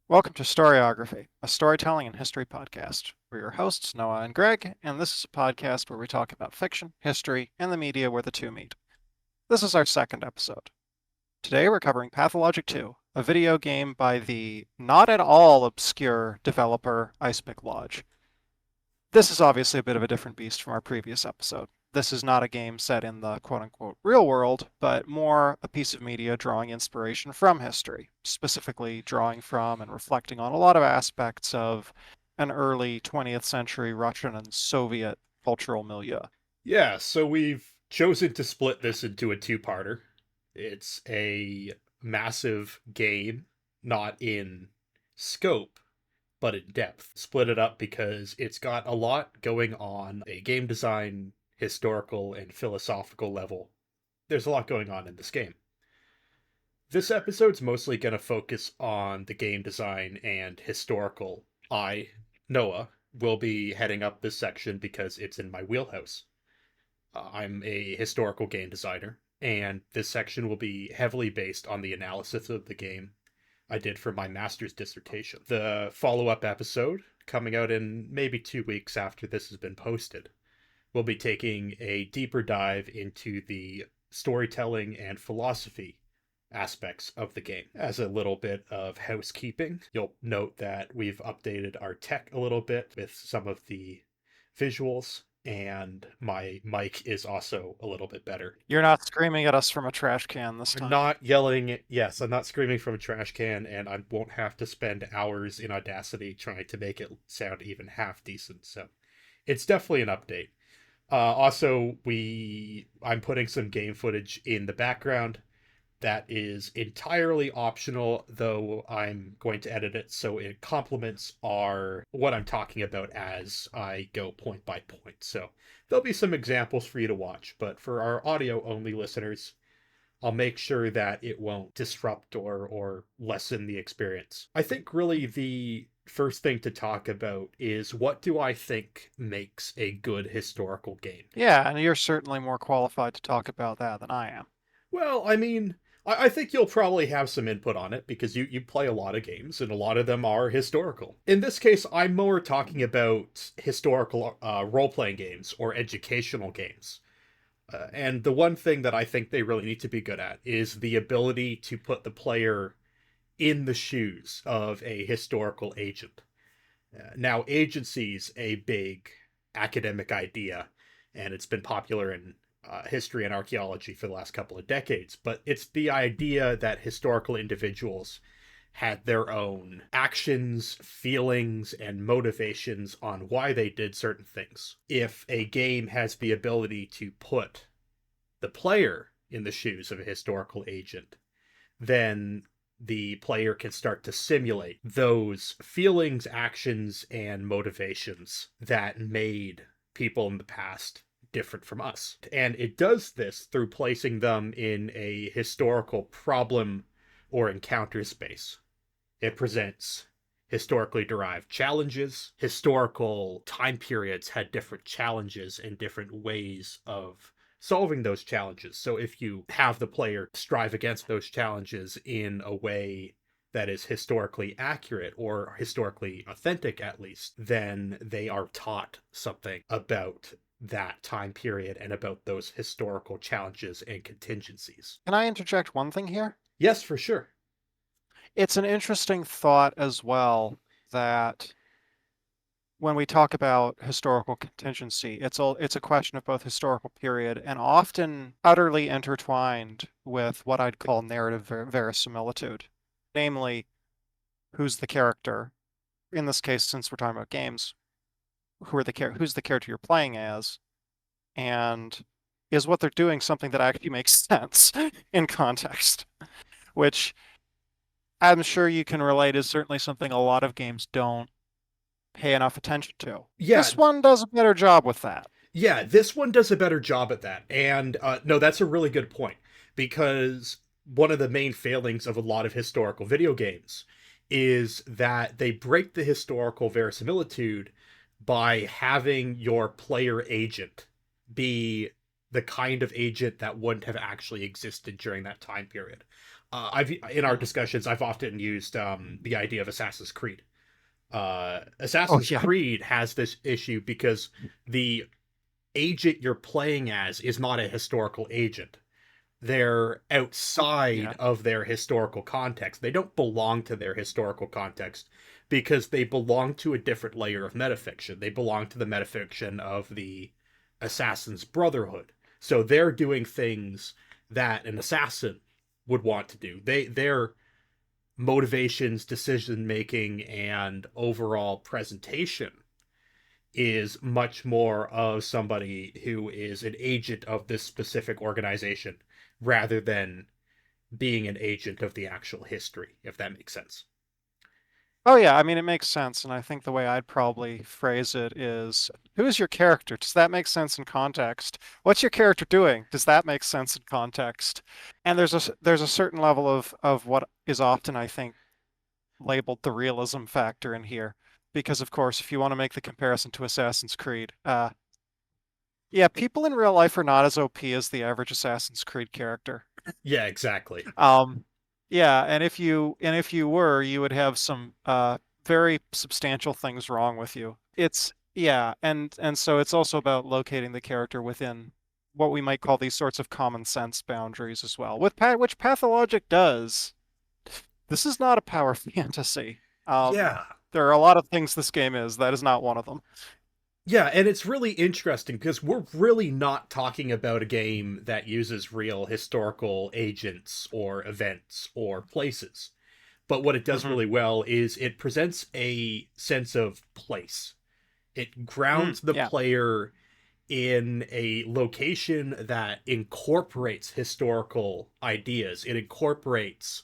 Welcome to Storiography, a storytelling and history podcast. We're your hosts, Noah and Greg, and this is a podcast where we talk about fiction, history, and the media where the two meet. This is our second episode. Today we're covering Pathologic 2, a video game by the not at all obscure developer Icepick Lodge. This is obviously a bit of a different beast from our previous episode. This is not a game set in the quote-unquote real world, but more a piece of media drawing inspiration from history, specifically drawing from and reflecting on a lot of aspects of an early 20th century Russian and Soviet cultural milieu. Yeah, so we've chosen to split this into a two-parter. It's a massive game, not in scope, but in depth. Split it up because it's got a lot going on a game design, historical, and philosophical level. There's a lot going on in this game. This episode's mostly going to focus on the game design and historical. I, Noah, will be heading up this section because it's in my wheelhouse. I'm a historical game designer, and this section will be heavily based on the analysis of the game I did for my master's dissertation. The follow up episode, coming out in maybe 2 weeks after this has been posted, will be taking a deeper dive into the storytelling and philosophy aspects of the game. As a little bit of housekeeping, you'll note that we've updated our tech a little bit with some of the visuals, and my mic is also a little bit better. You're not screaming at us from a trash can this I'm time. not yelling, yes, I'm not screaming from a trash can, and I won't have to spend hours in Audacity trying to make it sound even half decent, so it's definitely an update. Also, I'm putting some game footage in the background that is entirely optional, though I'm going to edit it so it complements what I'm talking about as I go point by point. So there'll be some examples for you to watch, but for our audio only listeners, I'll make sure that it won't disrupt or lessen the experience. I think really the first thing to talk about is, what do I think makes a good historical game? Yeah, and you're certainly more qualified to talk about that than I am. Well, I mean, I think you'll probably have some input on it because you play a lot of games and a lot of them are historical. In this case, I'm more talking about historical role playing games or educational games. And the one thing that I think they really need to be good at is the ability to put the player in the shoes of a historical agent. Now, agency's a big academic idea, and it's been popular in history and archaeology for the last couple of decades, but it's the idea that historical individuals had their own actions, feelings, and motivations on why they did certain things. If a game has the ability to put the player in the shoes of a historical agent, then the player can start to simulate those feelings, actions, and motivations that made people in the past different from us. And it does this through placing them in a historical problem or encounter space. It presents historically derived challenges. Historical time periods had different challenges and different ways of solving those challenges. So if you have the player strive against those challenges in a way that is historically accurate or historically authentic, at least, then they are taught something about that time period and about those historical challenges and contingencies. Can I interject one thing here? Yes, for sure. It's an interesting thought as well that when we talk about historical contingency, it's a question of both historical period and often utterly intertwined with what I'd call narrative verisimilitude. Namely, who's the character? In this case, since we're talking about games, who's the character you're playing as, and is what they're doing something that actually makes sense in context, which I'm sure you can relate is certainly something a lot of games don't pay enough attention to. Yeah, This one does a better job with that. Yeah, this one does a better job at that. And no, that's a really good point, because one of the main failings of a lot of historical video games is that they break the historical verisimilitude by having your player agent be the kind of agent that wouldn't have actually existed during that time period. I've in our Mhm. discussions, I've often used the idea of Assassin's Creed. Oh Assassin's yeah, Creed has this issue because the agent you're playing as is not a historical agent. They're outside yeah. of their historical context. They don't belong to their historical context because they belong to a different layer of metafiction. They belong to the metafiction of the Assassin's Brotherhood. So they're doing things that an assassin would want to do. Their motivations, decision making, and overall presentation is much more of somebody who is an agent of this specific organization rather than being an agent of the actual history, if that makes sense. Oh yeah, I mean it makes sense, and I think the way I'd probably phrase it is, who is your character? Does that make sense in context? What's your character doing? Does that make sense in context? And there's a certain level of what is often, I think, labeled the realism factor in here. Because of course, if you want to make the comparison to Assassin's Creed, yeah, people in real life are not as OP as the average Assassin's Creed character. Yeah, exactly. Um, yeah, and if you were, you would have some very substantial things wrong with you. It's yeah, and so it's also about locating the character within what we might call these sorts of common sense boundaries as well. Which Pathologic does. This is not a power fantasy. Um, Yeah. there are a lot of things this game is. That is not one of them. Yeah, and it's really interesting because we're really not talking about a game that uses real historical agents or events or places. But what it does Hmm. really well is it presents a sense of place. It grounds the Yeah, player in a location that incorporates historical ideas. It incorporates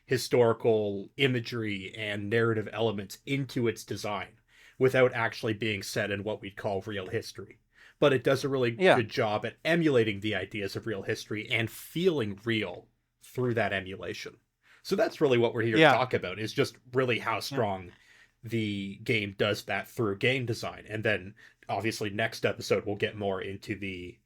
historical imagery and narrative elements into its design without actually being set in what we'd call real history. But it does a really yeah, good job at emulating the ideas of real history and feeling real through that emulation. So that's really what we're here to yeah, talk about is just really how yeah. strong the game does that through game design. And then obviously next episode we'll get more into the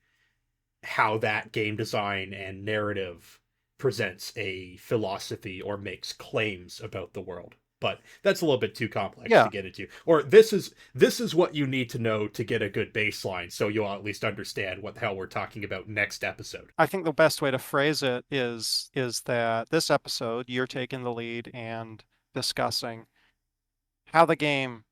how that game design and narrative presents a philosophy or makes claims about the world. But that's a little bit too complex to Yeah. get into. Or this is what you need to know to get a good baseline, so you'll at least understand what the hell we're talking about next episode. I think the best way to phrase it is that this episode you're taking the lead and discussing how the game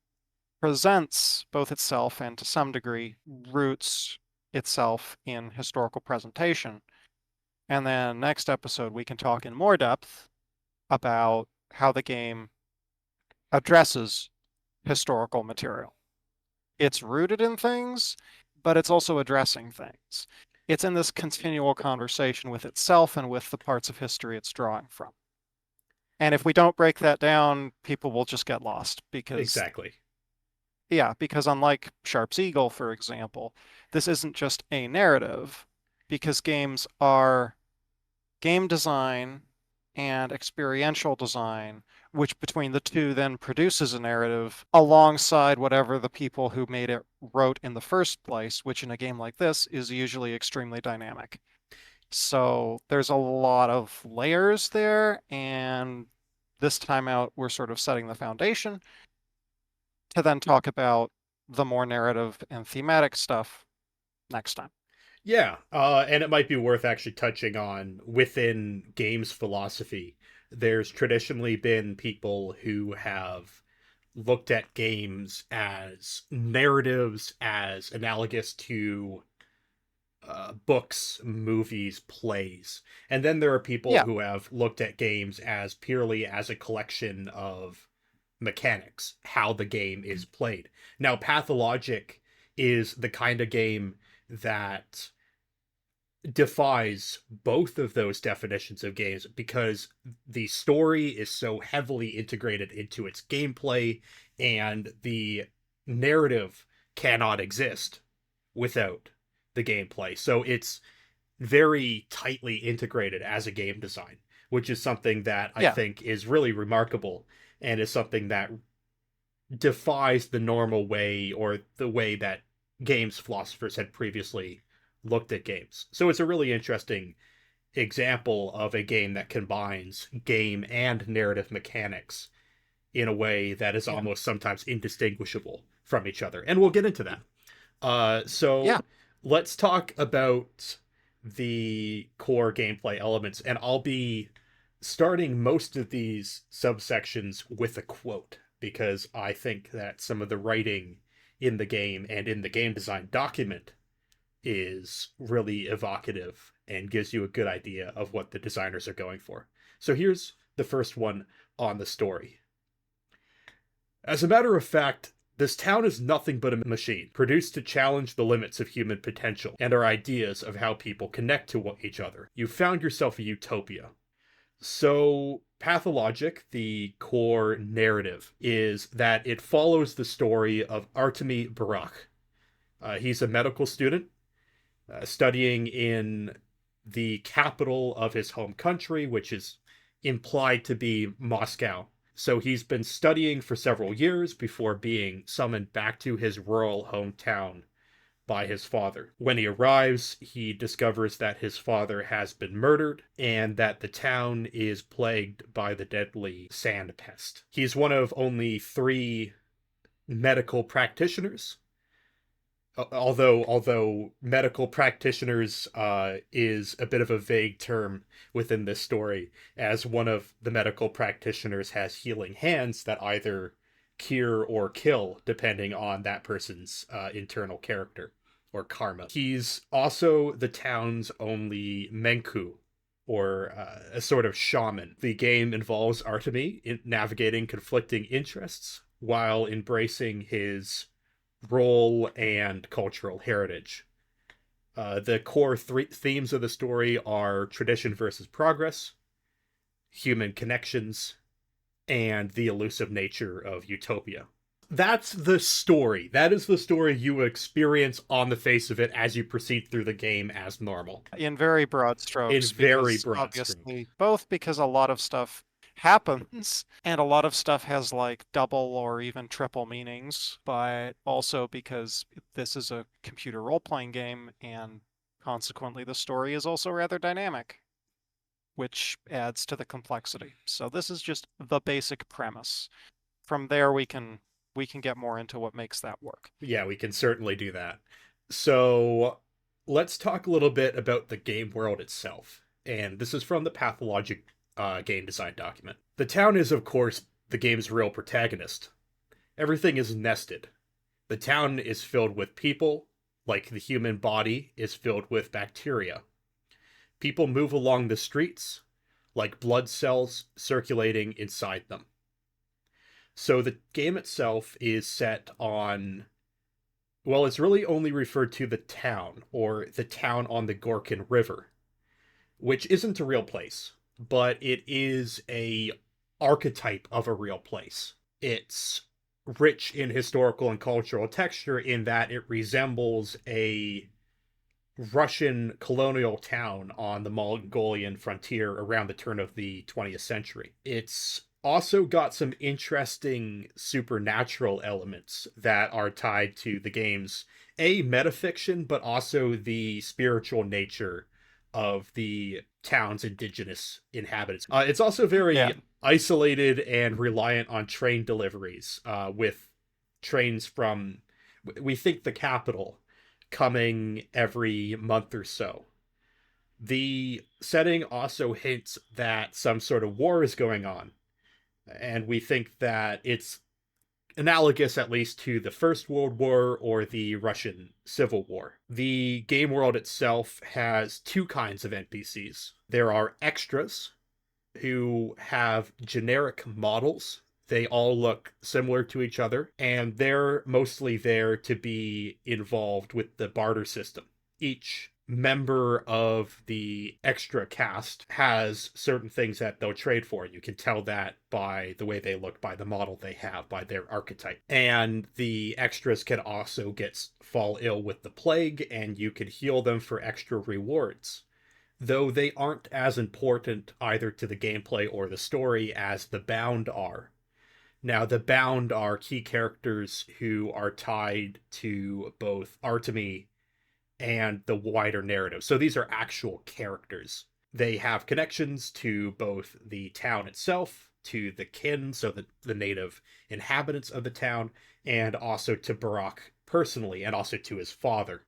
presents both itself and to some degree roots itself in historical presentation. And then next episode we can talk in more depth about how the game addresses historical material. It's rooted in things, but it's also addressing things. It's in this continual conversation with itself and with the parts of history it's drawing from. And if we don't break that down, people will just get lost because, Exactly. yeah, because unlike Sharp's Eagle, for example, this isn't just a narrative, because games are game design and experiential design, which between the two then produces a narrative alongside whatever the people who made it wrote in the first place, which in a game like this is usually extremely dynamic. So there's a lot of layers there, and this time out, we're sort of setting the foundation to then talk about the more narrative and thematic stuff next time. Yeah, and it might be worth actually touching on within games philosophy. There's traditionally been people who have looked at games as narratives, as analogous to books, movies, plays. And then there are people Yeah, who have looked at games as purely as a collection of mechanics, how the game is played. Now, Pathologic is the kind of game that defies both of those definitions of games because the story is so heavily integrated into its gameplay and the narrative cannot exist without the gameplay. So it's very tightly integrated as a game design, which is something that I yeah, think is really remarkable and is something that defies the normal way or the way that games philosophers had previously looked at games. So it's a really interesting example of a game that combines game and narrative mechanics in a way that is Yeah. almost sometimes indistinguishable from each other. And we'll get into that. So Yeah. let's talk about the core gameplay elements, and I'll be starting most of these subsections with a quote because I think that some of the writing in the game and in the game design document is really evocative and gives you a good idea of what the designers are going for. So here's the first one on the story. As a matter of fact, this town is nothing but a machine, produced to challenge the limits of human potential and our ideas of how people connect to each other. You've found yourself a utopia. So, Pathologic, the core narrative, is that it follows the story of Artemi Barak. He's a medical student studying in the capital of his home country, which is implied to be Moscow. So he's been studying for several years before being summoned back to his rural hometown by his father. When he arrives, he discovers that his father has been murdered and that the town is plagued by the deadly sand pest. He's one of only 3 medical practitioners, although medical practitioners is a bit of a vague term within this story, as one of the medical practitioners has healing hands that either cure or kill depending on that person's internal character or karma. He's also the town's only menku, or a sort of shaman. The game involves Artemi in navigating conflicting interests while embracing his role and cultural heritage. The core themes of the story are tradition versus progress, human connections, and the elusive nature of utopia. That's the story. That is the story you experience on the face of it as you proceed through the game as normal. In very broad In strokes, very because broad strokes. obviously, both because a lot of stuff happens and a lot of stuff has like double or even triple meanings, but also because this is a computer role-playing game and consequently the story is also rather dynamic, which adds to the complexity. So this is just the basic premise. From there we can get more into what makes that work. Yeah, we can certainly do that. So let's talk a little bit about the game world itself. And this is from the Pathologic game design document. The town is, of course, the game's real protagonist. Everything is nested. The town is filled with people, like the human body is filled with bacteria. People move along the streets, like blood cells circulating inside them. So the game itself is set on, well, it's really only referred to the town, or the town on the Gorkin River, which isn't a real place, but it is a archetype of a real place. It's rich in historical and cultural texture in that it resembles a Russian colonial town on the Mongolian frontier around the turn of the 20th century. It's also got some interesting supernatural elements that are tied to the game's metafiction, but also the spiritual nature of the town's indigenous inhabitants. It's also Yeah. very isolated and reliant on train deliveries, with trains from, we think, the capital coming every month or so. The setting also hints that some sort of war is going on, and we think that it's analogous at least to the First World War or the Russian Civil War. The game world itself has 2 kinds of NPCs. There are extras, who have generic models. They all look similar to each other, and they're mostly there to be involved with the barter system. Each member of the extra cast has certain things that they'll trade for. You can tell that by the way they look, by the model they have, by their archetype. And the extras can also fall ill with the plague, and you can heal them for extra rewards, though they aren't as important either to the gameplay or the story as the Bound are. Now, the Bound are key characters who are tied to both Artemi and the wider narrative. So these are actual characters. They have connections to both the town itself, to the kin, so the native inhabitants of the town, and also to Barack personally, and also to his father.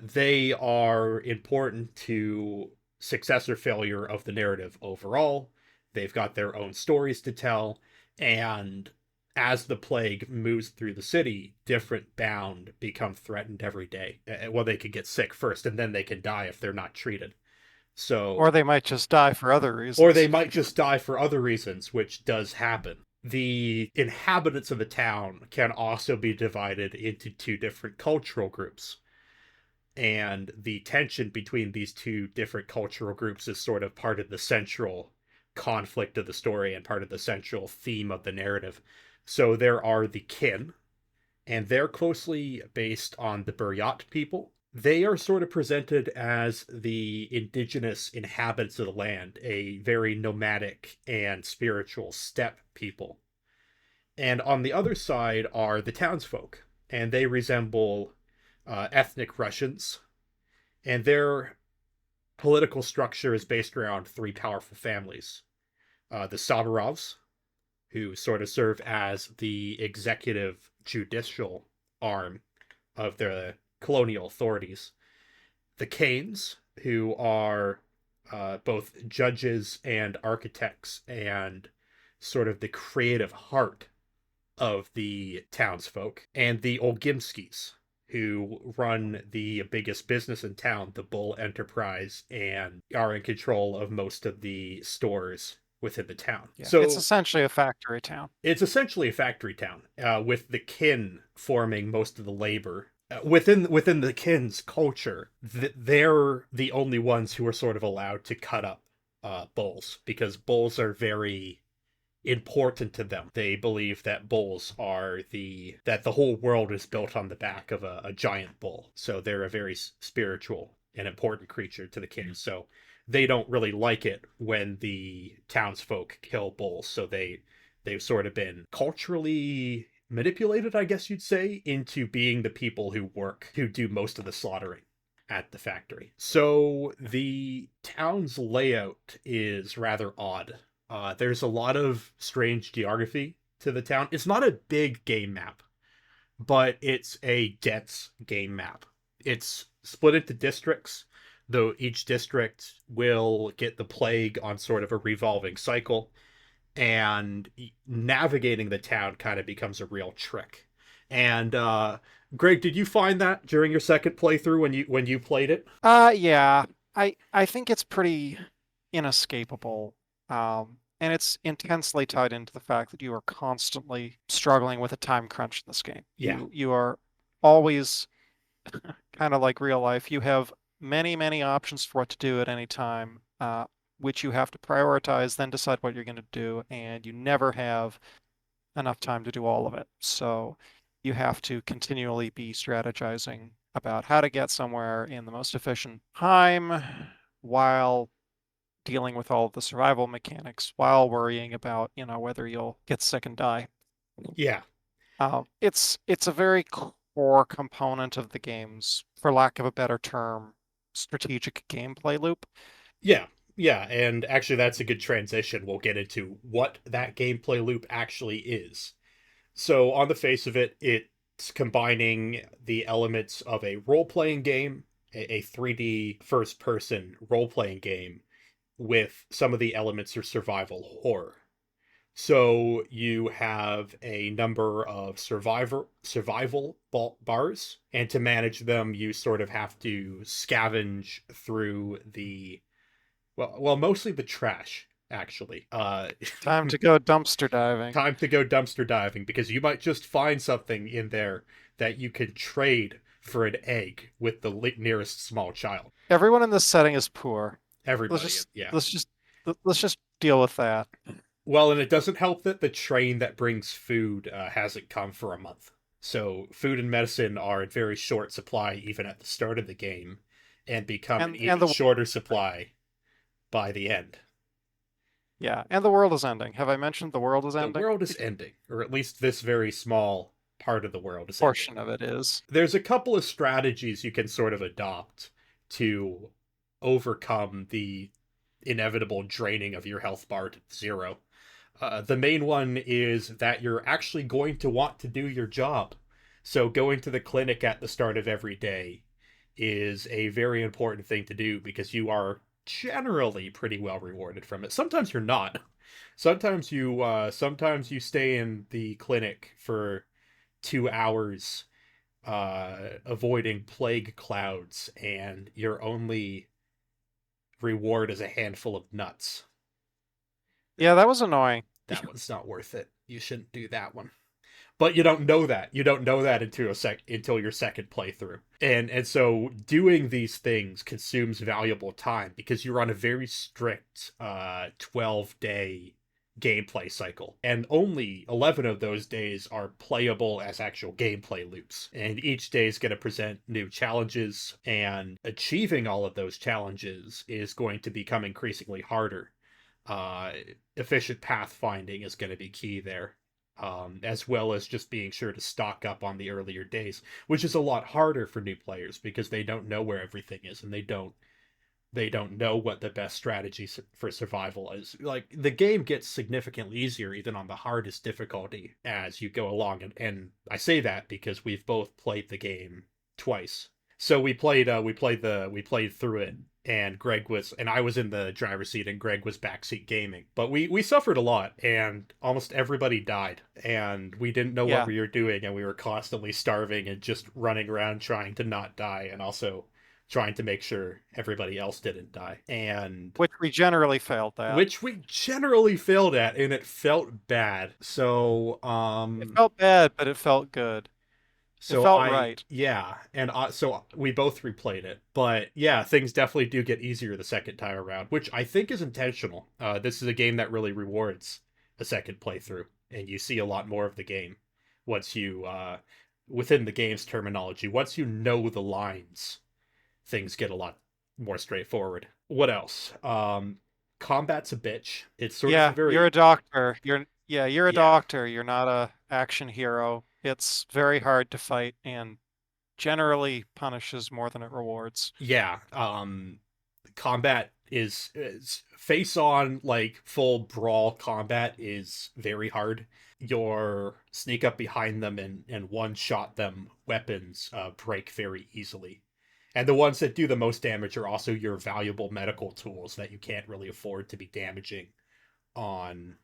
They are important to success or failure of the narrative overall. They've got their own stories to tell, and as the plague moves through the city, different bound become threatened every day. Well, they can get sick first, and then they can die if they're not treated. So, Or they might just die for other or they reasons. might just die for other reasons, which does happen. The inhabitants of the town can also be divided into two different cultural groups. And the tension between these two different cultural groups is sort of part of the central conflict of the story and part of the central theme of the narrative. So there are the kin, and they're closely based on the Buryat people. They are sort of presented as the indigenous inhabitants of the land, a very nomadic and spiritual steppe people. And on the other side are the townsfolk, and they resemble ethnic Russians, and their political structure is based around three powerful families: the Sabarovs, who sort of serve as the executive judicial arm of the colonial authorities; the Canes, who are both judges and architects and sort of the creative heart of the townsfolk; and the Olgimskis, who run the biggest business in town, the Bull Enterprise, and are in control of most of the stores within the town. Yeah, it's So essentially a factory town. it's essentially a factory town, with the kin forming most of the labor. Within the kin's culture, they're the only ones who are sort of allowed to cut up bulls, because bulls are very important to them. They believe that bulls are that the whole world is built on the back of a giant bull. So they're a very spiritual and important creature to the king. So they don't really like it when the townsfolk kill bulls. So they've sort of been culturally manipulated, I guess you'd say, into being the people who do most of the slaughtering at the factory. So the town's layout is rather odd. There's a lot of strange geography to the town. It's not a big game map, but it's a dense game map. It's split into districts, though each district will get the plague on sort of a revolving cycle, and navigating the town kind of becomes a real trick. And Greg, did you find that during your second playthrough when you played it? Yeah, I think it's pretty inescapable. And it's intensely tied into the fact that you are constantly struggling with a time crunch in this game. Yeah. You are always kind of like real life. You have many options for what to do at any time, which you have to prioritize, then decide what you're going to do, and you never have enough time to do all of it. So you have to continually be strategizing about how to get somewhere in the most efficient time while dealing with all of the survival mechanics, while worrying about, whether you'll get sick and die. Yeah. It's a very core component of the game's, for lack of a better term, strategic gameplay loop. Yeah, yeah, and actually that's a good transition. We'll get into what that gameplay loop actually is. So, on the face of it, it's combining the elements of a role-playing game, a 3D first-person role-playing game, with some of the elements of survival horror. So you have a number of survival bars, and to manage them, you sort of have to scavenge through the mostly the trash, actually. Time to go dumpster diving. Time to go dumpster diving, because you might just find something in there that you can trade for an egg with the nearest small child. Everyone in this setting is poor. Let's Everybody, just yeah. let's just let's just deal with that. Well, and it doesn't help that the train that brings food hasn't come for a month. So food and medicine are in very short supply even at the start of the game, and become an And even the shorter supply by the end. Yeah, and the world is ending. Have I mentioned the world is The ending? world is ending, or at least this very small part of the world is ending. Portion of it is. There's a couple of strategies you can sort of adopt to overcome the inevitable draining of your health bar to zero. The main one is that you're actually going to want to do your job. So going to the clinic at the start of every day is a very important thing to do because you are generally pretty well rewarded from it. Sometimes you're not. Sometimes you stay in the clinic for 2 hours avoiding plague clouds, and your only reward is a handful of nuts. Yeah, that was annoying. That one's not worth it. You shouldn't do that one. But you don't know that. You don't know that until your second playthrough. And so doing these things consumes valuable time because you're on a very strict 12-day gameplay cycle. And only 11 of those days are playable as actual gameplay loops. And each day is going to present new challenges, and achieving all of those challenges is going to become increasingly harder. Uh, Efficient pathfinding is going to be key there, as well as just being sure to stock up on the earlier days, which is a lot harder for new players because they don't know where everything is, and they don't know what the best strategy for survival is. Like, the game gets significantly easier even on the hardest difficulty as you go along, and I say that because we've both played the game twice. So we played through it, and I was in the driver's seat and Greg was backseat gaming. But we suffered a lot, and almost everybody died, and we didn't know what Yeah, we were doing, and we were constantly starving and just running around trying to not die, and also trying to make sure everybody else didn't die. And which we generally failed at. which we generally failed at, and it felt bad. It felt bad, but it felt good. It So felt I, right. yeah, and so we both replayed it. But yeah, things definitely do get easier the second time around, which I think is intentional. This is a game that really rewards a second playthrough, and you see a lot more of the game once within the game's terminology, once you know the lines, things get a lot more straightforward. What else? Combat's a bitch. It's sort of a Yeah, you're a very, doctor. You're a yeah, doctor. You're not a action hero. It's very hard to fight and generally punishes more than it rewards. yeah. Combat is face on, like full brawl combat is very hard. Your sneak up behind them and one shot them weapons break very easily. And the ones that do the most damage are also your valuable medical tools that you can't really afford to be damaging on,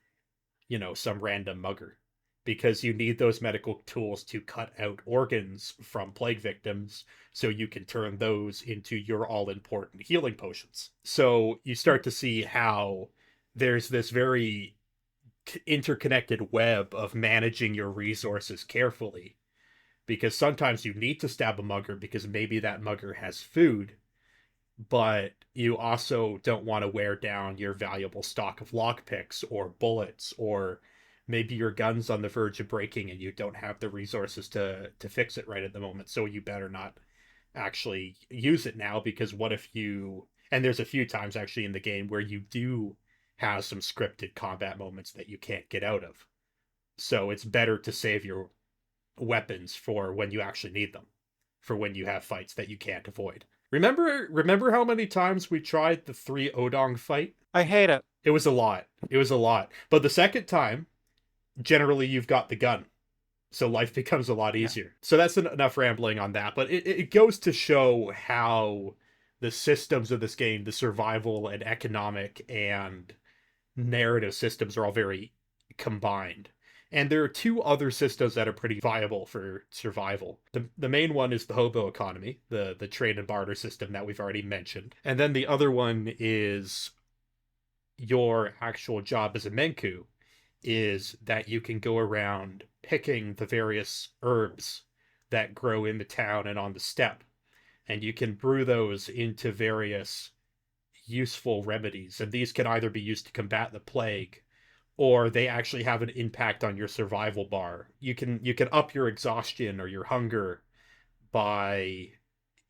some random mugger, because you need those medical tools to cut out organs from plague victims so you can turn those into your all important healing potions. So you start to see how there's this very interconnected web of managing your resources carefully, because sometimes you need to stab a mugger because maybe that mugger has food, but you also don't want to wear down your valuable stock of lockpicks or bullets, or maybe your gun's on the verge of breaking and you don't have the resources to fix it right at the moment. So you better not actually use it now, because what if you, and there's a few times actually in the game where you do have some scripted combat moments that you can't get out of. So it's better to save your weapons for when you actually need them, for when you have fights that you can't avoid. Remember how many times we tried the 3 Odong fight? I hate it. It was a lot. It was a lot. But the second time, generally you've got the gun. So life becomes a lot Yeah. easier. So that's enough rambling on that. But it goes to show how the systems of this game, the survival and economic and narrative systems, are all very combined. And there are two other systems that are pretty viable for survival. The main one is the hobo economy, the trade and barter system that we've already mentioned. And then the other one is your actual job as a Menku, is that you can go around picking the various herbs that grow in the town and on the steppe, and you can brew those into various useful remedies. And these can either be used to combat the plague, or they actually have an impact on your survival bar. You can up your exhaustion or your hunger by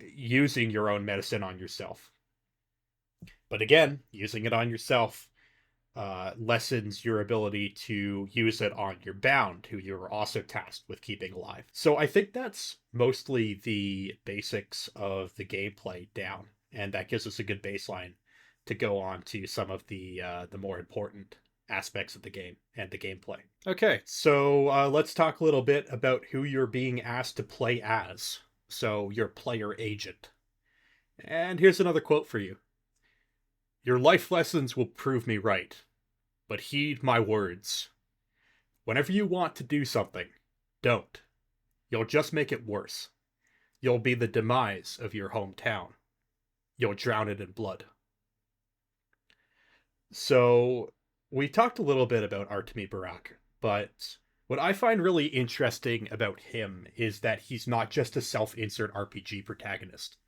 using your own medicine on yourself. But again, using it on yourself lessens your ability to use it on your bound, who you're also tasked with keeping alive. So I think that's mostly the basics of the gameplay down, and that gives us a good baseline to go on to some of the more important aspects of the game and the gameplay. Okay, so let's talk a little bit about who you're being asked to play as. So, your player agent. And here's another quote for you. Your life lessons will prove me right, but heed my words. Whenever you want to do something, don't. You'll just make it worse. You'll be the demise of your hometown. You'll drown it in blood. So, we talked a little bit about Artemi Barak, but what I find really interesting about him is that he's not just a self-insert RPG protagonist.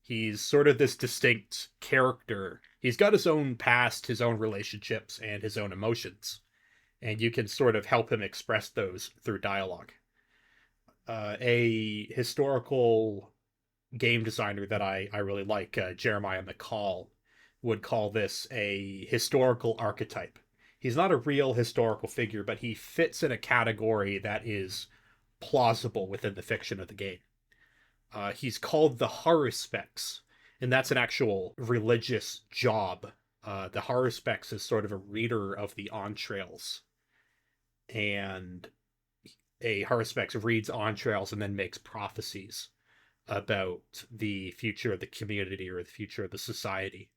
He's sort of this distinct character. He's got his own past, his own relationships, and his own emotions. And you can sort of help him express those through dialogue. A historical game designer that I really like, Jeremiah McCall, would call this a historical archetype. He's not a real historical figure, but he fits in a category that is plausible within the fiction of the game. He's called the Haruspex, and that's an actual religious job. The Haruspex is sort of a reader of the entrails, and a Haruspex reads entrails and then makes prophecies about the future of the community or the future of the society.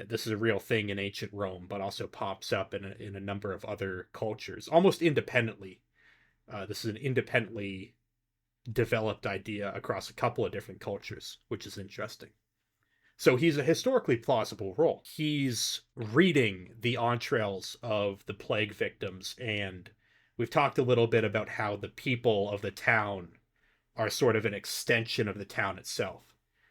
This is a real thing in ancient Rome, but also pops up in a number of other cultures, almost independently. This is an independently developed idea across a couple of different cultures, which is interesting. So he's a historically plausible role. He's reading the entrails of the plague victims, and we've talked a little bit about how the people of the town are sort of an extension of the town itself.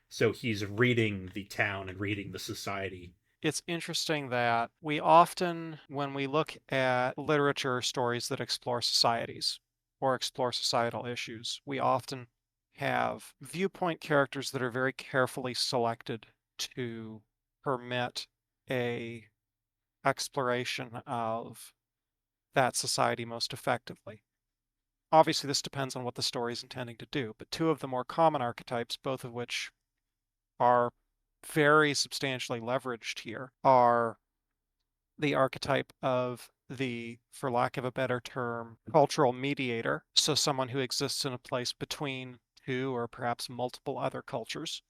So he's reading the town and reading the society. It's interesting that we often, when we look at literature stories that explore societies or explore societal issues, we often have viewpoint characters that are very carefully selected to permit a exploration of that society most effectively. Obviously, this depends on what the story is intending to do, but two of the more common archetypes, both of which are very substantially leveraged here, are the archetype of the, for lack of a better term, cultural mediator. So someone who exists in a place between two or perhaps multiple other cultures,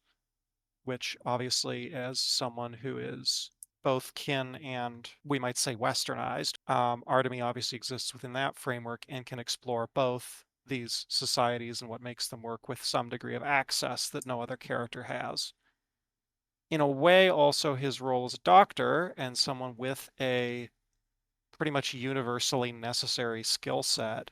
which obviously, as someone who is both kin and we might say westernized, Artemi obviously exists within that framework and can explore both these societies and what makes them work with some degree of access that no other character has. In a way, also his role as a doctor and someone with a pretty much universally necessary skill set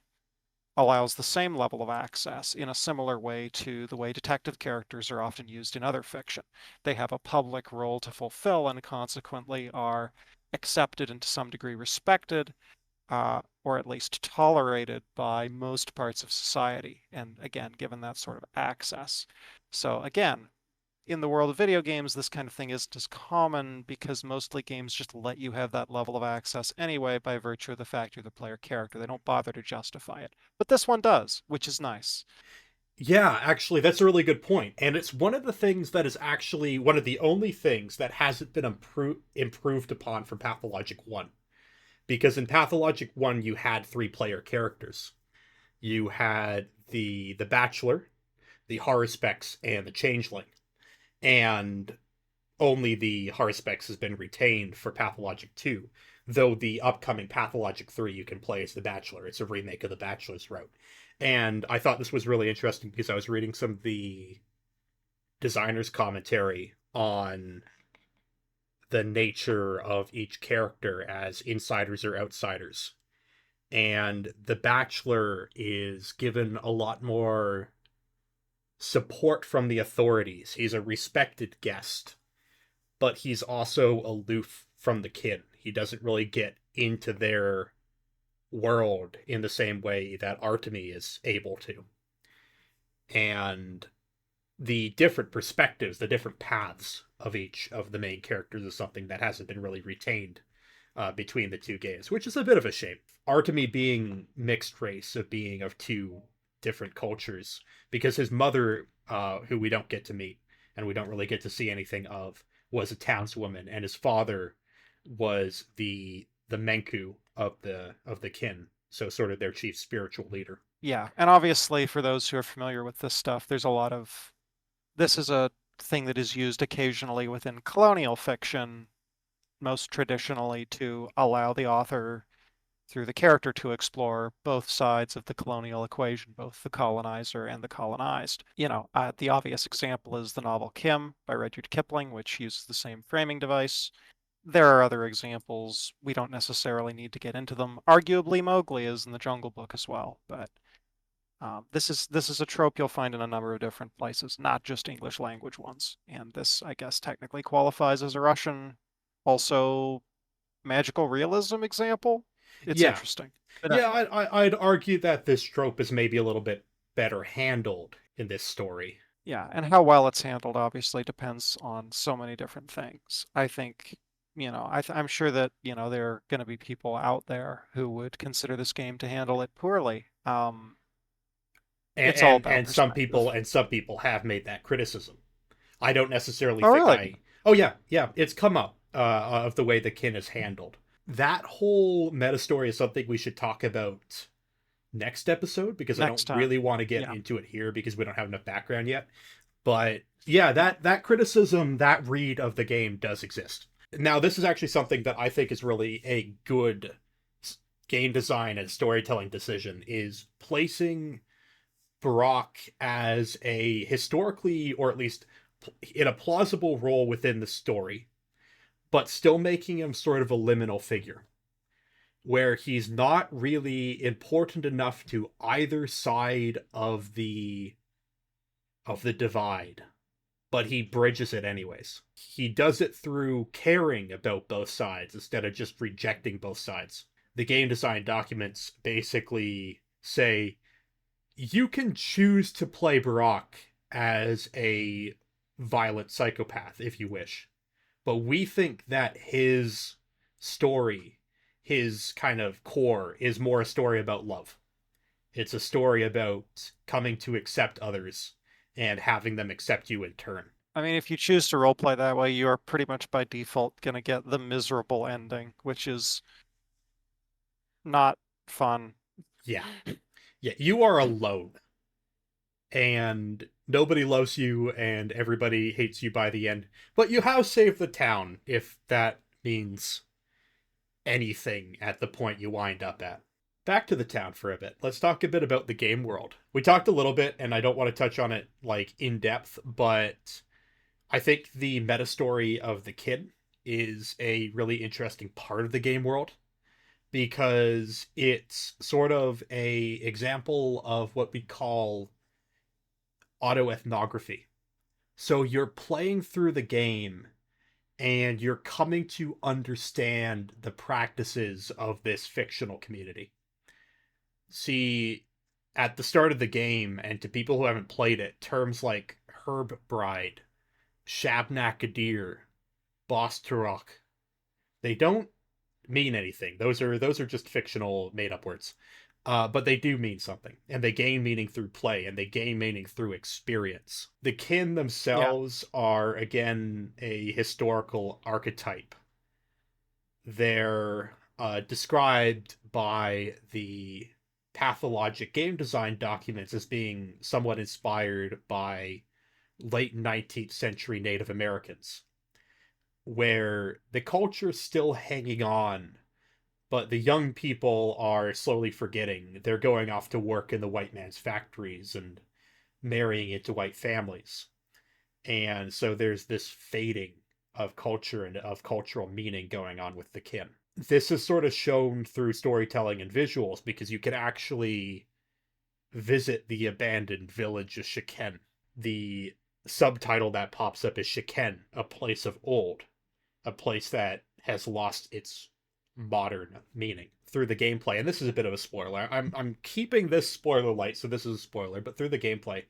allows the same level of access in a similar way to the way detective characters are often used in other fiction. They have a public role to fulfill and consequently are accepted and to some degree respected, or at least tolerated by most parts of society. And again, given that sort of access. So again, in the world of video games, this kind of thing isn't as common because mostly games just let you have that level of access anyway by virtue of the fact you're the player character. They don't bother to justify it. But this one does, which is nice. Yeah, actually, that's a really good point. And it's one of the things that is actually one of the only things that hasn't been improved upon from Pathologic 1. Because in Pathologic 1, you had three-player characters. You had the Bachelor, the Haruspex, and the Changeling. And only the Haruspex has been retained for Pathologic 2, though the upcoming Pathologic 3 you can play as the Bachelor. It's a remake of the Bachelor's route. And I thought this was really interesting because I was reading some of the designer's commentary on the nature of each character as insiders or outsiders. And the Bachelor is given a lot more support from the authorities. He's a respected guest, but he's also aloof from the kin. He doesn't really get into their world in the same way that Artemi is able to. And the different perspectives, the different paths of each of the main characters is something that hasn't been really retained between the two games, which is a bit of a shame. Artemi being mixed race, of being of two different cultures, because his mother, who we don't get to meet and we don't really get to see anything of, was a townswoman, and his father was the Menku of the kin, so sort of their chief spiritual leader. Yeah, and obviously for those who are familiar with this stuff, there's a lot of this is a thing that is used occasionally within colonial fiction, most traditionally to allow the author through the character to explore both sides of the colonial equation, both the colonizer and the colonized. The obvious example is the novel Kim by Rudyard Kipling, which uses the same framing device. There are other examples. We don't necessarily need to get into them. Arguably, Mowgli is in the Jungle Book as well, but this is a trope you'll find in a number of different places, not just English language ones. And this, I guess, technically qualifies as a Russian, also magical realism example. It's Yeah, interesting. But yeah, anyway, I'd argue that this trope is maybe a little bit better handled in this story. yeah, and how well it's handled obviously depends on so many different things. I think, I'm sure that, there are going to be people out there who would consider this game to handle it poorly. And, It's all and about and perspective. some people have made that criticism. I don't necessarily Oh, think really? I. Oh yeah, yeah, it's come up of the way the kin is handled. That whole meta story is something we should talk about next episode because I don't Next time. really want to get Yeah. into it here because we don't have enough background yet. But yeah, that criticism, that read of the game does exist. Now, this is actually something that I think is really a good game design and storytelling decision is placing Brock as a historically, or at least in a plausible role within the story, but still making him sort of a liminal figure where he's not really important enough to either side of the divide, but he bridges it anyways. He does it through caring about both sides instead of just rejecting both sides. The game design documents basically say you can choose to play Barack as a violent psychopath if you wish, but we think that his story, his kind of core, is more a story about love. It's a story about coming to accept others and having them accept you in turn. I mean, if you choose to roleplay that way, you are pretty much by default going to get the miserable ending, which is not fun. Yeah. Yeah, you are alone and nobody loves you and everybody hates you by the end. But you have saved the town if that means anything at the point you wind up at. Back to the town for a bit. Let's talk a bit about the game world. We talked a little bit and I don't want to touch on it like in depth, but I think the meta story of the kid is a really interesting part of the game world because it's sort of a example of what we call autoethnography. So you're playing through the game and you're coming to understand the practices of this fictional community. See, at the start of the game, and to people who haven't played it, terms like Herb Bride, Shabnakadir, Boss Turok, they don't mean anything. Those are just fictional made up words. But they do mean something, and they gain meaning through play, and they gain meaning through experience. The kin Yeah. themselves are again a historical archetype. They're described by the Pathologic game design documents as being somewhat inspired by late 19th century Native Americans, where the culture's still hanging on but the young people are slowly forgetting. They're going off to work in the white man's factories and marrying into white families. And so there's this fading of culture and of cultural meaning going on with the kin. This is sort of shown through storytelling and visuals because you can actually visit the abandoned village of Shiken. The subtitle that pops up is Shiken, a place of old, a place that has lost its modern meaning through the gameplay. And this is a bit of a spoiler. I'm keeping this spoiler light, so this is a spoiler. But through the gameplay,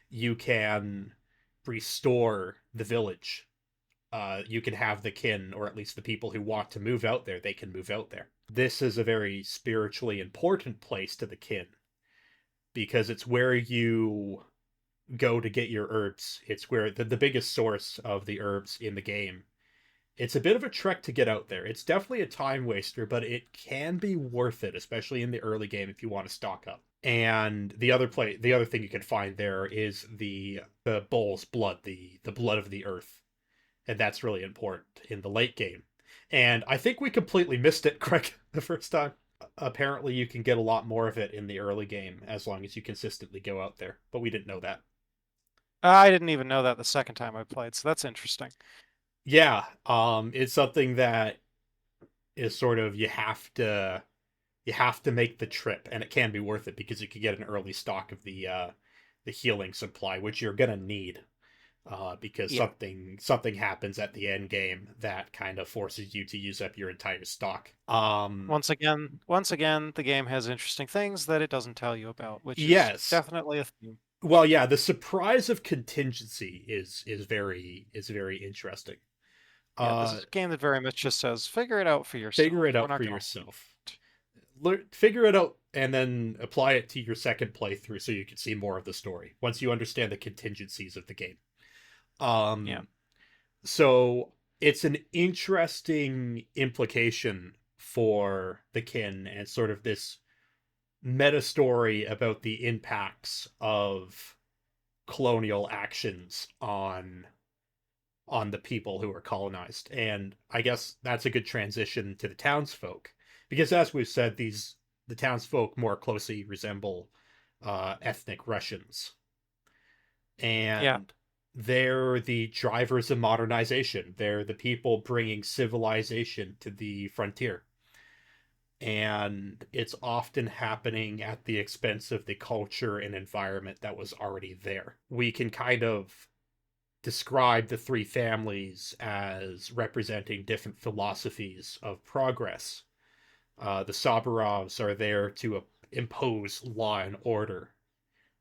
you can restore the village. You can have the kin, or at least the people who want to move out there, they can move out there. This is a very spiritually important place to the kin because it's where you go to get your herbs. It's where the biggest source of the herbs in the game It's a bit of a trek to get out there. It's definitely a time waster, but it can be worth it, especially in the early game if you want to stock up. And the other thing you can find there is the bull's blood, the blood of the earth, and that's really important in the late game. And I think we completely missed it, Craig, the first time. Apparently, you can get a lot more of it in the early game as long as you consistently go out there, but we didn't know that. I didn't even know that the second time I played, so that's interesting. Yeah, it's something that is sort of you have to make the trip, and it can be worth it because you can get an early stock of the healing supply, which you're gonna need because Yeah. something happens at the end game that kind of forces you to use up your entire stock. Once again, the game has interesting things that it doesn't tell you about, which is Yes. definitely a theme. Well, yeah, the surprise of contingency is very interesting. Yeah, this Uh, is a game that very much just says, figure it out for Figure yourself. it We're out not for going to. yourself. Figure it out and then apply it to your second playthrough so you can see more of the story once you understand the contingencies of the game. Yeah. Um, so it's an interesting implication for the kin and sort of this meta story about the impacts of colonial actions on the people who are colonized. And I guess that's a good transition to the townsfolk. Because as we've said, the townsfolk more closely resemble ethnic Russians. Yeah. And they're the drivers of modernization. They're the people bringing civilization to the frontier. And it's often happening at the expense of the culture and environment that was already there. We can kind of describe the three families as representing different philosophies of progress. The Saburovs are there to impose law and order.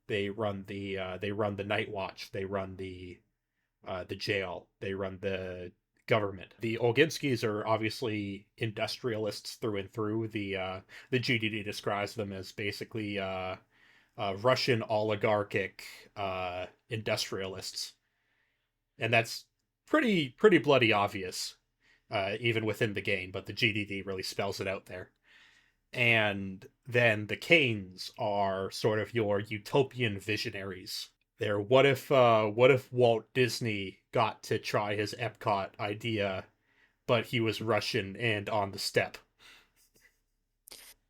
They run the night watch. They run the jail. They run the government. The Olginskis are obviously industrialists through and through. The GDD describes them as basically Russian oligarchic industrialists, and that's pretty bloody obvious, even within the game. But the GDD really spells it out there. And then the Canes are sort of your utopian visionaries. They're what if Walt Disney got to try his Epcot idea, but he was Russian and on the step.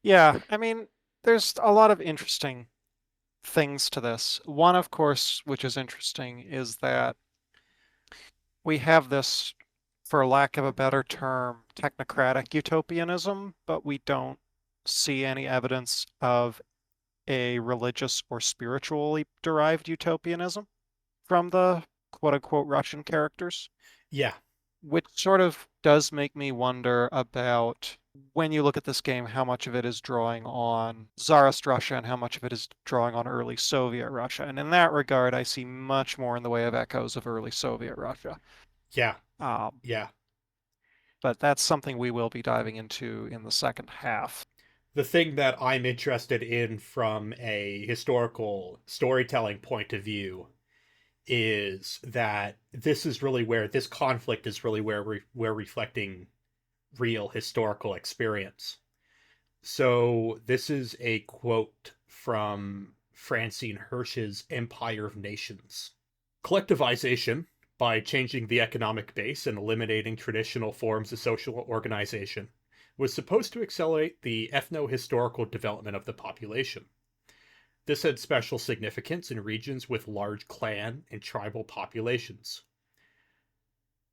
Yeah. I mean, there's a lot of interesting things to this. One, of course, which is interesting, is that we have this, for lack of a better term, technocratic utopianism, but we don't see any evidence of a religious or spiritually derived utopianism from the quote unquote Russian characters, Yeah, which sort of does make me wonder about when you look at this game, how much of it is drawing on Tsarist Russia and how much of it is drawing on early Soviet Russia. And in that regard, I see much more in the way of echoes of early Soviet Russia. yeah, Um, yeah. but that's something we will be diving into in the second half. The thing that I'm interested in from a historical storytelling point of view is that this is really where this conflict is really where we're reflecting real historical experience. So this is a quote from Francine Hirsch's Empire of Nations. Collectivization, by changing the economic base and eliminating traditional forms of social organization, was supposed to accelerate the ethno-historical development of the population. This had special significance in regions with large clan and tribal populations.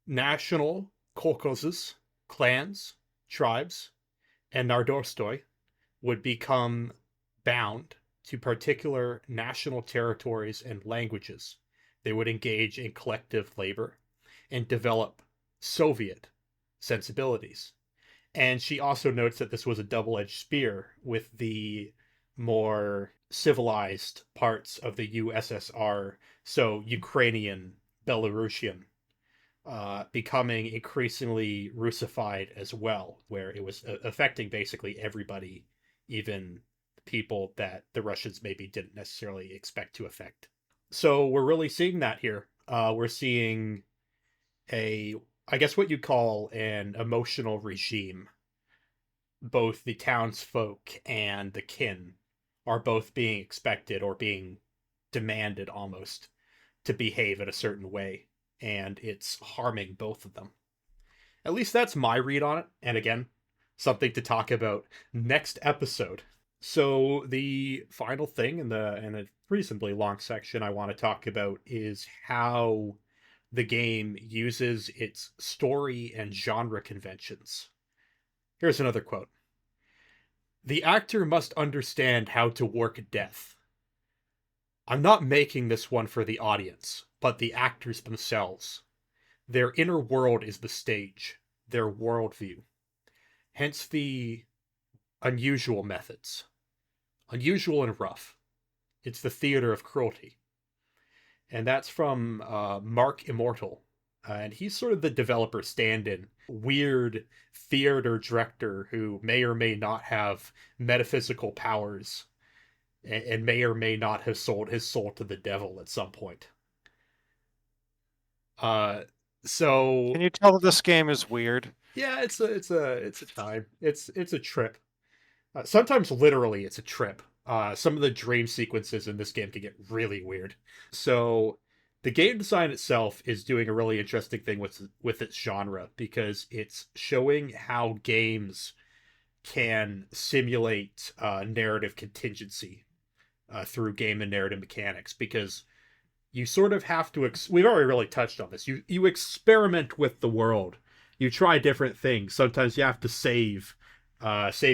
National kolkhozes, clans, tribes, and Nardostoi would become bound to particular national territories and languages. They would engage in collective labor and develop Soviet sensibilities. And she also notes that this was a double edged spear with the more civilized parts of the USSR, so Ukrainian, Belarusian, becoming increasingly Russified as well, where it was affecting basically everybody, even people that the Russians maybe didn't necessarily expect to affect. So we're really seeing that here. We're seeing a I guess what you call an emotional regime. Both the townsfolk and the kin are both being expected or being demanded almost to behave in a certain way, and it's harming both of them. At least that's my read on it. And again, something to talk about next episode. So the final thing in a reasonably long section I want to talk about is how the game uses its story and genre conventions. Here's another quote. The actor must understand how to work death. I'm not making this one for the audience, but the actors themselves. Their inner world is the stage, their worldview. Hence the unusual methods. Unusual and rough. It's the theater of cruelty. And that's from Mark Immortal. And he's sort of the developer stand in, weird theater director who may or may not have metaphysical powers and may or may not have sold his soul to the devil at some point. Uh, Can so you tell that this game is weird? yeah, it's a time. It's a trip. Sometimes literally, it's a trip. Some of the dream sequences in this game can get really weird. So the game design itself is doing a really interesting thing with its genre because it's showing how games can simulate narrative contingency through game and narrative mechanics because you sort of have to we've already really touched on this. You experiment with the world. You try different things. Sometimes you have to save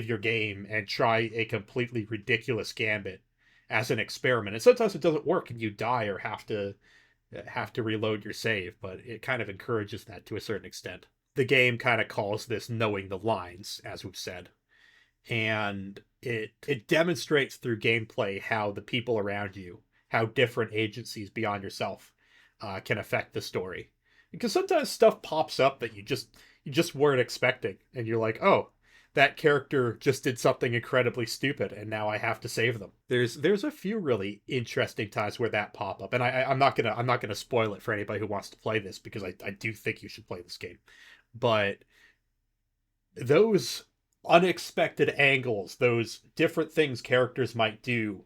your game and try a completely ridiculous gambit as an experiment. And sometimes it doesn't work and you die or have to reload your save, but it kind of encourages that to a certain extent. The game kind of calls this knowing the lines, as we've said, and it demonstrates through gameplay how the people around you, how different agencies beyond yourself can affect the story. Because sometimes stuff pops up that you just weren't expecting, and you're like, oh, that character just did something incredibly stupid, and now I have to save them. There's a few really interesting times where that pop up, and I'm not gonna spoil it for anybody who wants to play this because I do think you should play this game, but those unexpected angles, those different things characters might do,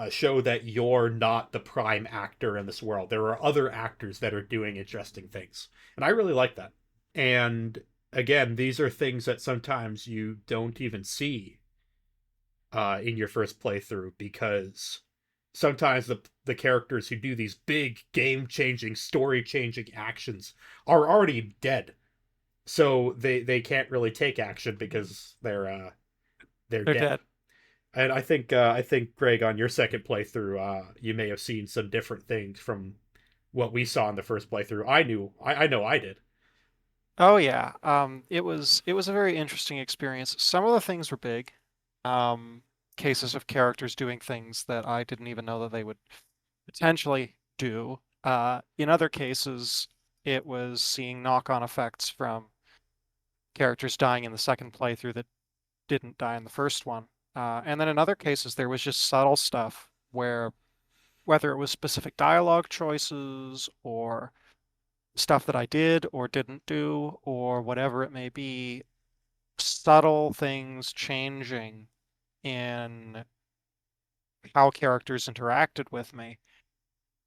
show that you're not the prime actor in this world. There are other actors that are doing interesting things. And I really like that. And again, these are things that sometimes you don't even see in your first playthrough because sometimes the characters who do these big game changing, story changing actions are already dead, so they can't really take action because they're They're dead. dead. And I think Greg, on your second playthrough, you may have seen some different things from what we saw in the first playthrough. I know I did. Oh yeah. It was a very interesting experience. Some of the things were big. Um, Cases of characters doing things that I didn't even know that they would potentially do. In other cases, it was seeing knock-on effects from characters dying in the second playthrough that didn't die in the first one. And then in other cases, there was just subtle stuff where whether it was specific dialogue choices or stuff that I did or didn't do or whatever it may be, subtle things changing in how characters interacted with me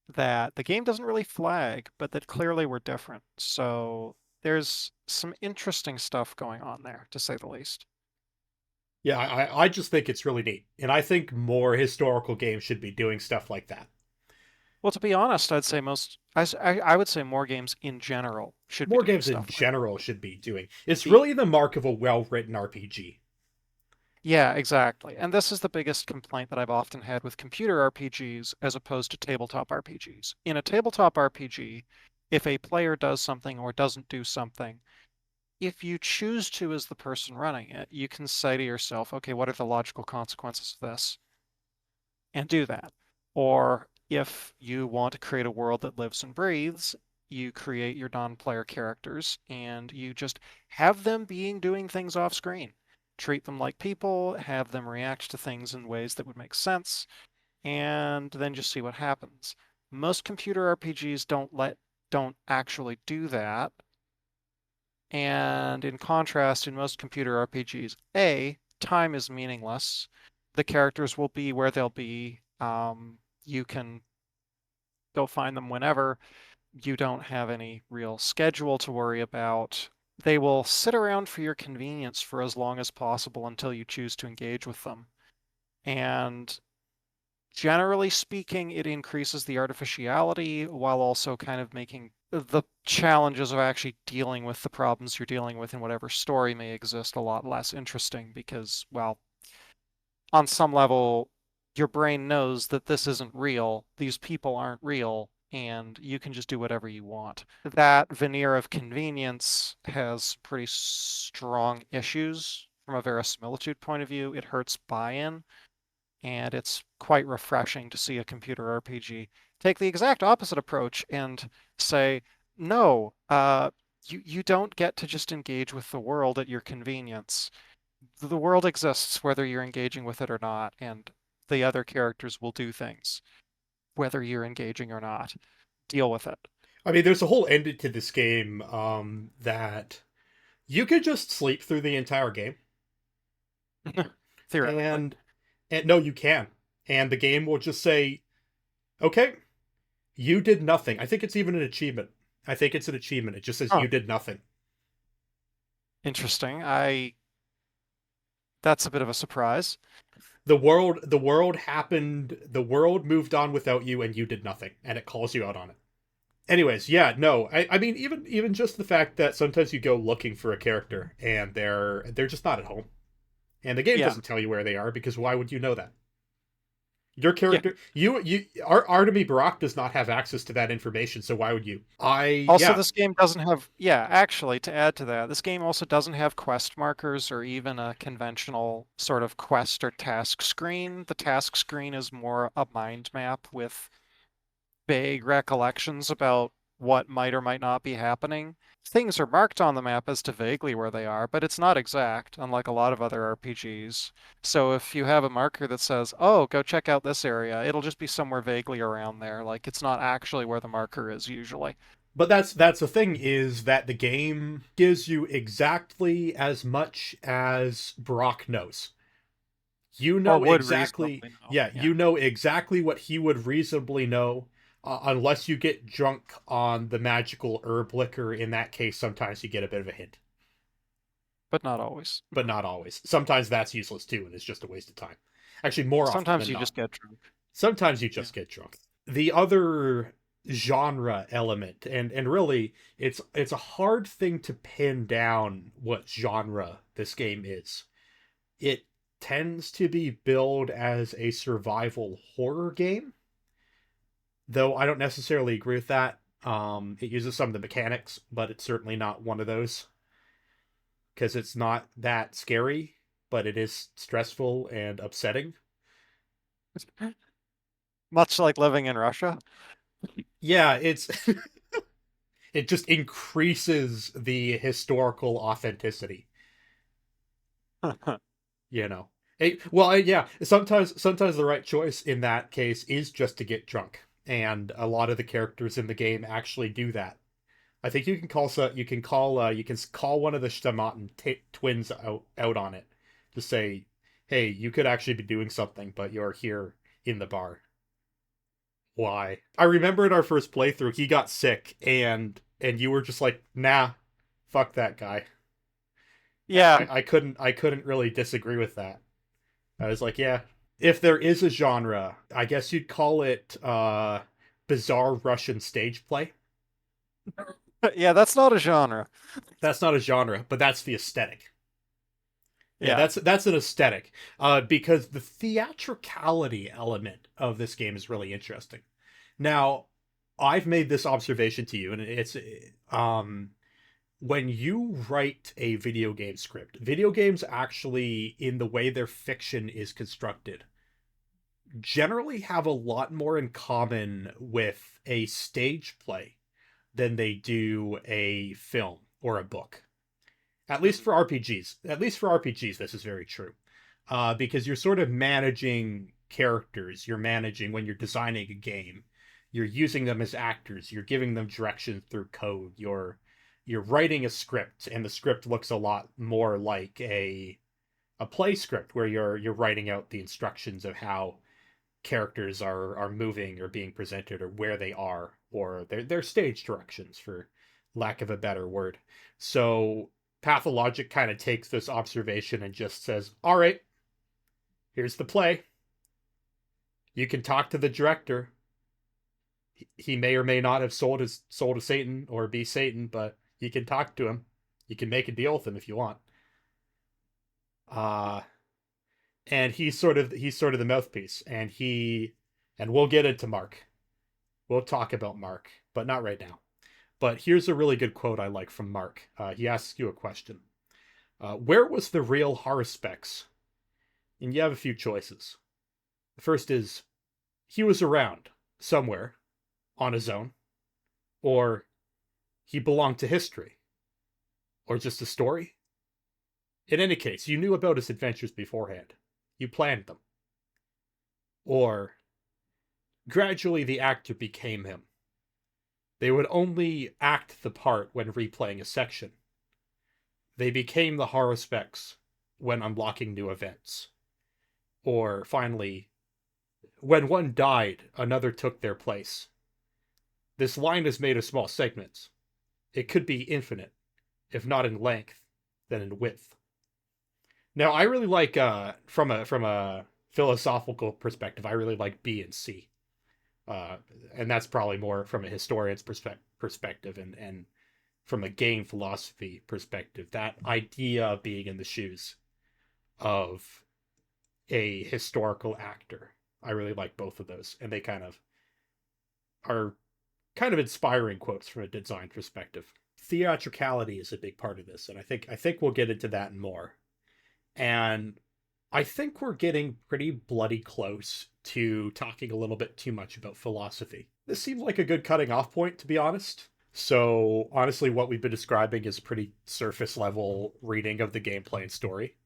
that the game doesn't really flag, but that clearly were different. So there's some interesting stuff going on there, to say the least. Yeah, I just think it's really neat, and I think more historical games should be doing stuff like that. Well, to be honest, I'd say I would say more games in general should be More doing games in stuff like that. general should be doing. It's The really the mark of a well written RPG. Yeah, exactly. And this is the biggest complaint that I've often had with computer RPGs as opposed to tabletop RPGs. In a tabletop RPG, if a player does something or doesn't do something, if you choose to as the person running it, you can say to yourself, okay, what are the logical consequences of this? And do that. Or if you want to create a world that lives and breathes, you create your non-player characters and you just have them doing things off screen. Treat them like people, have them react to things in ways that would make sense, and then just see what happens. Most computer RPGs don't actually do that, And in contrast, in most computer RPGs, A, time is meaningless. The characters will be where they'll be. You can go find them whenever. You don't have any real schedule to worry about. They will sit around for your convenience for as long as possible until you choose to engage with them. And generally speaking, it increases the artificiality while also kind of making the challenges of actually dealing with the problems you're dealing with in whatever story may exist a lot less interesting because, well, on some level, your brain knows that this isn't real, these people aren't real, and you can just do whatever you want. That veneer of convenience has pretty strong issues from a verisimilitude point of view. It hurts buy-in, and it's quite refreshing to see a computer RPG take the exact opposite approach and say, no, you don't get to just engage with the world at your convenience. The world exists whether you're engaging with it or not, and the other characters will do things whether you're engaging or not. Deal with it. I mean, there's a whole ending to this game that you could just sleep through the entire game, Theoretically. and no, you can, and the game will just say, "Okay, you did nothing." I think it's even an achievement. I think it's an achievement. It just says Oh, you did nothing. interesting. That's a bit of a surprise. The world happened. The world moved on without you, and you did nothing, and it calls you out on it. Anyways, yeah, no, I mean, even just the fact that sometimes you go looking for a character and they're just not at home, and the game Yeah. doesn't tell you where they are because why would you know that? Your Yeah. character, Artemy Barak does not have access to that information, so why would you? Also, Yeah, this game doesn't have, yeah, actually, to add to that, this game also doesn't have quest markers or even a conventional sort of quest or task screen. The task screen is more a mind map with vague recollections about what might or might not be happening. Things are marked on the map as to vaguely where they are, but it's not exact, unlike a lot of other RPGs. So if you have a marker that says, oh, go check out this area, it'll just be somewhere vaguely around there. Like it's not actually where the marker is usually. but that's the thing is that the game gives you exactly as much as Barak knows. You Or know would exactly, reasonably know. yeah, Yeah. you know exactly what he would reasonably know, unless you get drunk on the magical herb liquor. In that case, sometimes you get a bit of a hint, But not always. but not always. Sometimes that's useless too, and it's just a waste of time. Actually, more often Sometimes than you not. just get drunk. Sometimes you Yeah. just get drunk. The other genre element, and really, it's a hard thing to pin down what genre this game is. It tends to be billed as a survival horror game, though I don't necessarily agree with that. It uses some of the mechanics, but it's certainly not one of those because it's not that scary, but it is stressful and upsetting. Much like living in Russia. Yeah, it's it just increases the historical authenticity, you know. Yeah, sometimes the right choice in that case is just to get drunk, and a lot of the characters in the game actually do that. I think you can call one of the Stamaten twins out on it to say, "Hey, you could actually be doing something, but you're here in the bar. Why?" I remember in our first playthrough, he got sick, and you were just like, "Nah, fuck that guy." And Yeah. I couldn't really disagree with that. I was like, "Yeah, if there is a genre, I guess you'd call it bizarre Russian stage play." Yeah, that's not a genre. That's not a genre, but that's the aesthetic. Yeah, Yeah. that's an aesthetic. Because the theatricality element of this game is really interesting. Now, I've made this observation to you, and it's when you write a video game script, video games actually, in the way their fiction is constructed, generally have a lot more in common with a stage play than they do a film or a book. At least Mhm. for RPGs. At least for RPGs, this is very true. Because you're sort of managing characters. You're managing when you're designing a game. You're using them as actors. You're giving them direction through code. You're you're writing a script, and the script looks a lot more like a play script where you're writing out the instructions of how characters are moving or being presented or where they are or their stage directions, for lack of a better word. So Pathologic kind of takes this observation and just says, all right, here's the play. You can talk to the director. He may or may not have sold his soul to Satan or be Satan, but you can talk to him. You can make a deal with him if you want. Uh and he's sort of the mouthpiece, and we'll get into Mark. We'll talk about Mark, but not right now. But here's a really good quote I like from Mark. He asks you a question. Where was the real Haruspex? And you have a few choices. The first is, he was around somewhere on his own, or he belonged to history, or just a story. In any case, you knew about his adventures beforehand. You planned them. Or gradually the actor became him. They would only act the part when replaying a section. They became the Haruspex when unlocking new events. Or finally, when one died, another took their place. This line is made of small segments. It could be infinite, if not in length, then in width. Now, I really like, from a philosophical perspective, I really like B and C. Uh, and that's probably more from a historian's perspective, and from a game philosophy perspective. That idea of being in the shoes of a historical actor, I really like both of those, and they kind of are kind of inspiring quotes from a design perspective. Theatricality is a big part of this, and I think we'll get into that and more. And I think we're getting pretty bloody close to talking a little bit too much about philosophy. This seems like a good cutting off point, to be honest. So, honestly, what we've been describing is pretty surface level reading of the gameplay and story.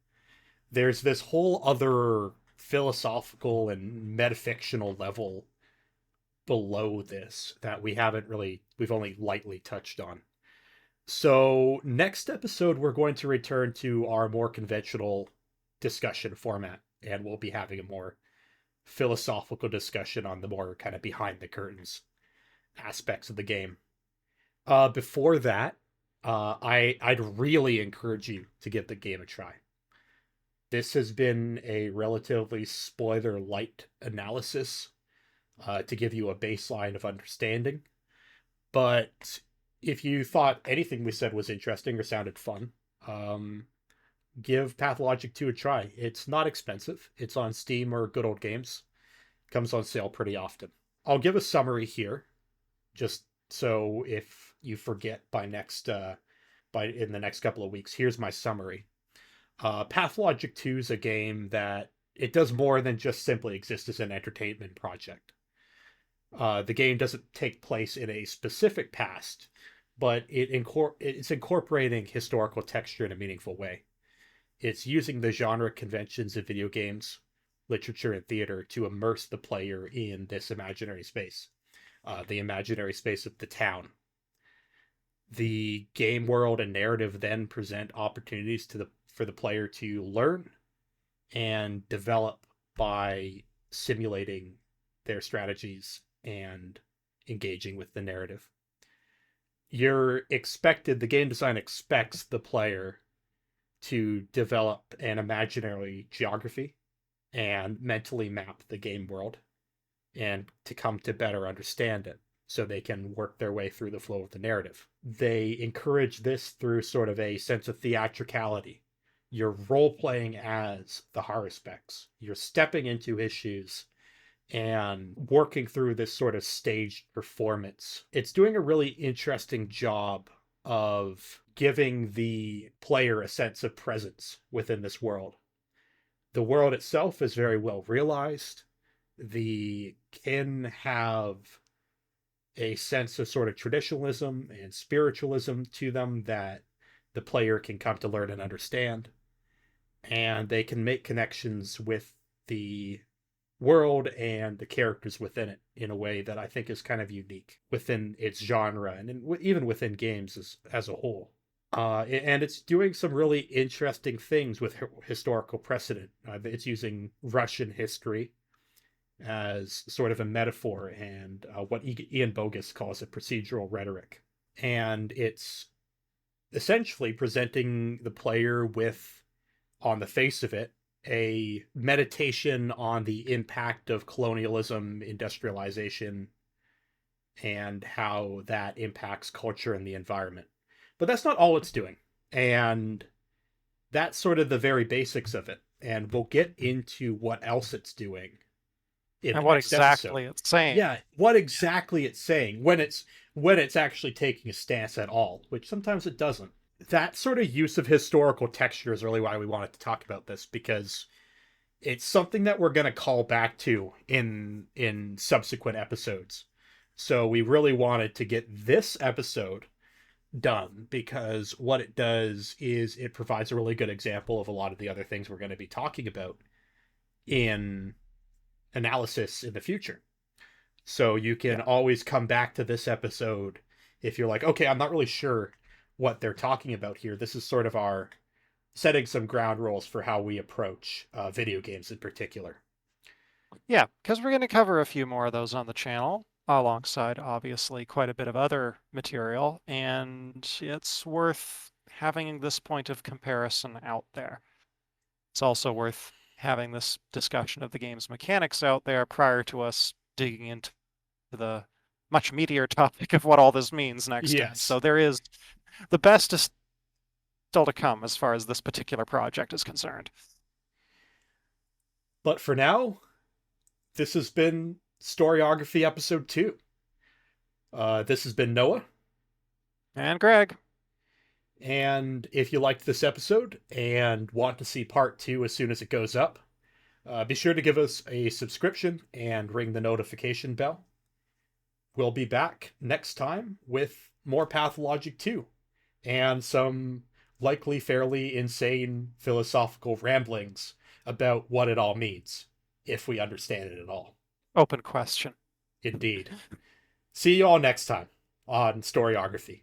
There's this whole other philosophical and metafictional level below this that we've only lightly touched on. So, next episode, we're going to return to our more conventional discussion format, and we'll be having a more philosophical discussion on the more kind of behind the curtains aspects of the game. Before that, I'd really encourage you to give the game a try. This has been a relatively spoiler light analysis to give you a baseline of understanding. But if you thought anything we said was interesting or sounded fun, give Pathologic 2 a try. It's not expensive. It's on Steam or Good Old Games. It comes on sale pretty often. I'll give a summary here, just so if you forget by in the next couple of weeks. Here's my summary. Pathologic 2 is a game that it does more than just simply exist as an entertainment project. The game doesn't take place in a specific past, but it's incorporating historical texture in a meaningful way. It's using the genre conventions of video games, literature, and theater to immerse the player in this imaginary space, the imaginary space of the town. The game world and narrative then present opportunities for the player to learn and develop by simulating their strategies and engaging with the narrative. The game design expects the player to develop an imaginary geography and mentally map the game world and to come to better understand it so they can work their way through the flow of the narrative. They encourage this through sort of a sense of theatricality. You're role playing as the Haruspex. You're stepping into his shoes and working through this sort of staged performance. It's doing a really interesting job of giving the player a sense of presence within this world. The world itself is very well realized. The kin have a sense of sort of traditionalism and spiritualism to them that the player can come to learn and understand. And they can make connections with the world and the characters within it in a way that I think is kind of unique within its genre and even within games as a whole. And it's doing some really interesting things with historical precedent. It's using Russian history as sort of a metaphor and what Ian Bogus calls a procedural rhetoric. And it's essentially presenting the player with, on the face of it, a meditation on the impact of colonialism, industrialization, and how that impacts culture and the environment. But that's not all it's doing. And that's sort of the very basics of it. And we'll get into what else it's doing in And the what next episode. exactly it's saying. Yeah, what exactly it's saying when it's actually taking a stance at all, which sometimes it doesn't. That sort of use of historical texture is really why we wanted to talk about this, because it's something that we're going to call back to in subsequent episodes. So we really wanted to get this episode done, because what it does is it provides a really good example of a lot of the other things we're going to be talking about in analysis in the future. So you can Yeah. always come back to this episode if you're like, okay, I'm not really sure what they're talking about here. This is sort of our setting some ground rules for how we approach video games in particular. Yeah, because we're going to cover a few more of those on the channel, alongside obviously quite a bit of other material, and it's worth having this point of comparison out there. It's also worth having this discussion of the game's mechanics out there prior to us digging into the much meatier topic of what all this means next time. Yes. So the best is still to come as far as this particular project is concerned. But for now, this has been Storiography Episode 2. This has been Noah. And Greg. And if you liked this episode and want to see part 2 as soon as it goes up, be sure to give us a subscription and ring the notification bell. We'll be back next time with more Pathologic 2 and some likely fairly insane philosophical ramblings about what it all means, if we understand it at all. Open question. Indeed. See you all next time on Storiography.